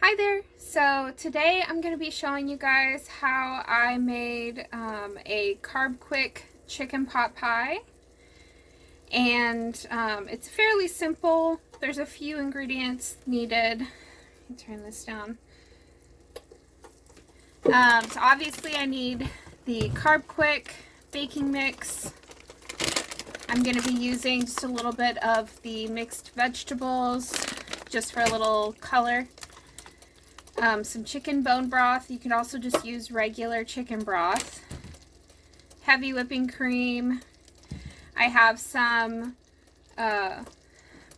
Hi there! So today I'm going to be showing you guys how I made a Carbquik Chicken Pot Pie. And it's fairly simple. There's a few ingredients needed. Let me turn this down. So obviously I need the Carbquik baking mix. I'm going to be using just a little bit of the mixed vegetables just for a little color. Some chicken bone broth. You can also just use regular chicken broth. Heavy whipping cream. I have some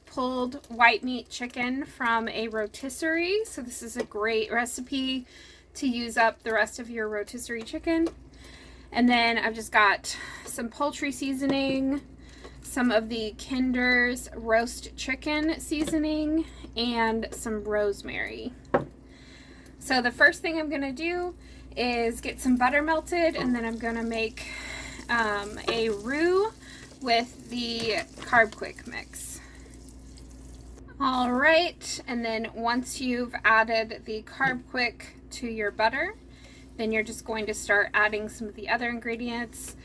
pulled white meat chicken from a rotisserie. So this is a great recipe to use up the rest of your rotisserie chicken. And then I've just got some poultry seasoning, some of the Kinder's roast chicken seasoning, and some rosemary. So the first thing I'm going to do is get some butter melted, and then I'm going to make a roux with the Carbquik mix. Alright, and then once you've added the Carbquik to your butter, then you're just going to start adding some of the other ingredients.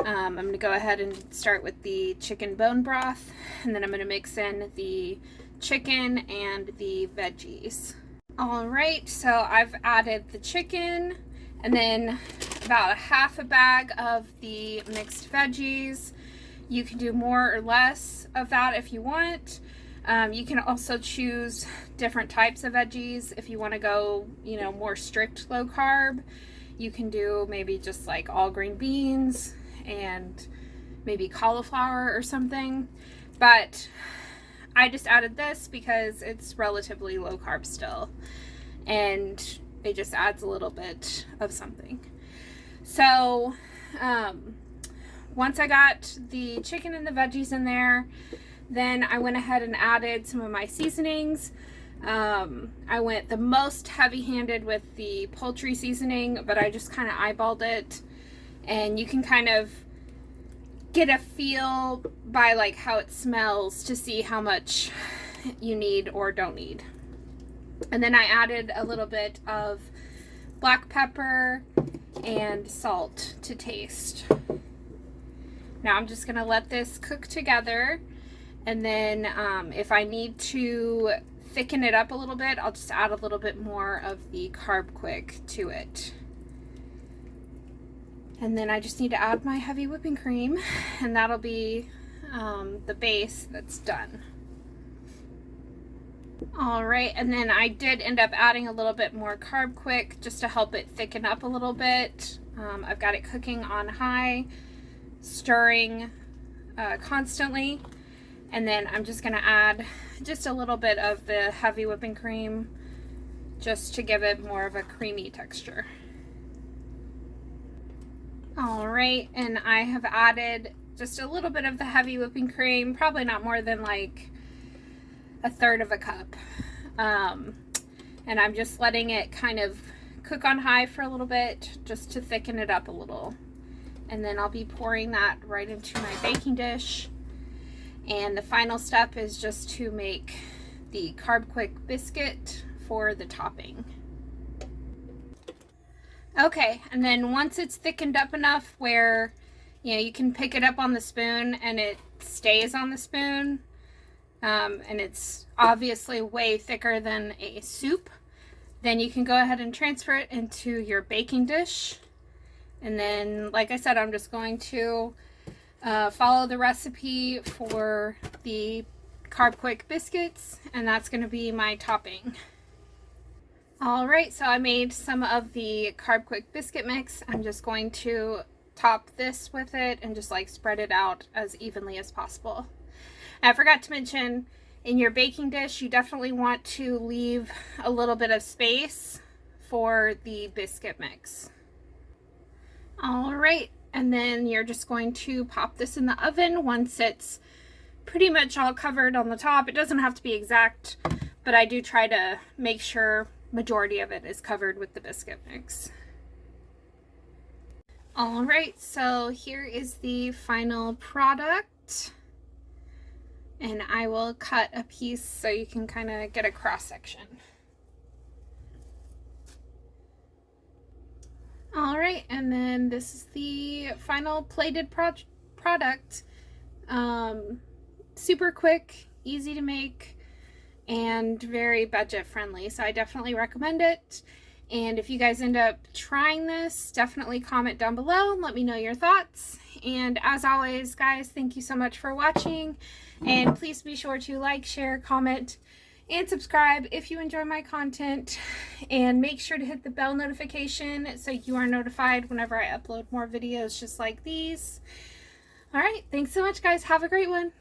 I'm going to go ahead and start with the chicken bone broth, and then I'm going to mix in the chicken and the veggies. Alright, so I've added the chicken and then about a half a bag of the mixed veggies. You can do more or less of that if you want. You can also choose different types of veggies. If you want to go, more strict low carb, you can do maybe just like all green beans and maybe cauliflower or something. But I just added this because it's relatively low carb still, and it just adds a little bit of something. So once I got the chicken and the veggies in there, then I went ahead and added some of my seasonings. I went the most heavy-handed with the poultry seasoning, but I just kind of eyeballed it, and you can kind of get a feel by like how it smells to see how much you need or don't need. And then I added a little bit of black pepper and salt to taste. Now I'm just gonna let this cook together, and then if I need to thicken it up a little bit, I'll just add a little bit more of the Carbquik to it. And then I just need to add my heavy whipping cream, and that'll be the base that's done. Alright, and then I did end up adding a little bit more Carbquik just to help it thicken up a little bit. I've got it cooking on high, stirring constantly. And then I'm just going to add just a little bit of the heavy whipping cream just to give it more of a creamy texture. Alright, and I have added just a little bit of the heavy whipping cream, probably not more than like a third of a cup. And I'm just letting it kind of cook on high for a little bit just to thicken it up a little. And then I'll be pouring that right into my baking dish. And the final step is just to make the Carbquik biscuit for the topping. Okay, and then once it's thickened up enough where you can pick it up on the spoon and it stays on the spoon, and it's obviously way thicker than a soup, then you can go ahead and transfer it into your baking dish. And then, like I said, I'm just going to follow the recipe for the Carbquik biscuits, and that's going to be my topping. Alright, so I made some of the Carbquik biscuit mix. I'm just going to top this with it and just like spread it out as evenly as possible. I forgot to mention, in your baking dish, you definitely want to leave a little bit of space for the biscuit mix. Alright, and then you're just going to pop this in the oven once it's pretty much all covered on the top. It doesn't have to be exact, but I do try to make sure majority of it is covered with the biscuit mix. Alright, so here is the final product. And I will cut a piece so you can kind of get a cross section. right, and then this is the final plated product. Super quick, easy to make, and very budget friendly, so I definitely recommend it. And if you guys end up trying this, definitely comment down below and let me know your thoughts. And as always, guys, thank you so much for watching, and please be sure to like, share, comment, and subscribe if you enjoy my content, and make sure to hit the bell notification so you are notified whenever I upload more videos just like these. All right, thanks so much, guys. Have a great one.